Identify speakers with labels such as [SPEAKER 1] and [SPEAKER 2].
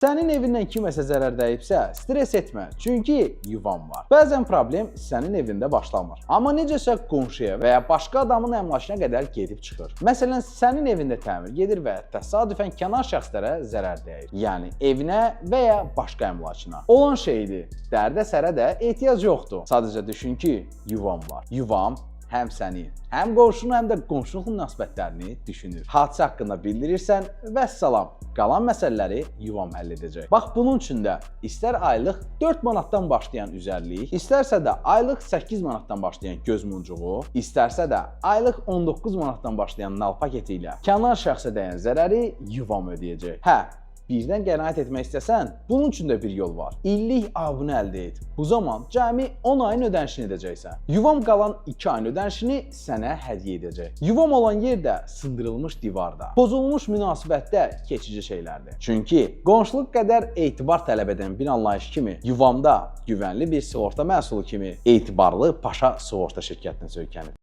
[SPEAKER 1] Sənin evindən kiməsə zərər dəyibsə, stres etmə, çünki yuvan var. Bəzən problem sənin evində başlamır. Amma necəsə qonşuya və ya başqa adamın əmlakına qədər gedib çıxır. Məsələn, sənin evində təmir gedir və təsadüfən kənar şəxslərə zərər dəyir. Yəni, evinə və ya başqa əmlakına. Olan şeydir, dərdə-sərə də ehtiyac yoxdur. Sadəcə düşün ki, yuvan var. Yuvam həm səni, həm qonşunu, həm də qonşuluq münasibətlərini düşünür. Hadisə haqqında bildirirsən və salam. Qalan məsələləri yuvam həll edəcək. Bax, bunun üçün də istər aylıq 4 manatdan başlayan üzərlik, istərsə də aylıq 8 manatdan başlayan göz muncuğu, istərsə də aylıq 19 manatdan başlayan nal paketi ilə kənar şəxsə dəyən zərəri yuvam ödəyəcək. Hə, birdən qənaət etmək istəsən, bunun üçün də bir yol var. İllik abunə əldə et. Bu zaman cəmi 10 ayın ödənişini edəcəksən. Yuvam qalan 2 ayın ödənişini sənə hədiyyə edəcək. Yuvam olan yer də sındırılmış divarda. Pozulmuş münasibətdə keçici şeylərdir. Çünki qonşuluq qədər etibar tələb edən bir anlayış kimi, yuvamda güvənli bir sığorta məhsulu kimi etibarlı paşa sığorta şirkətinə söykənir.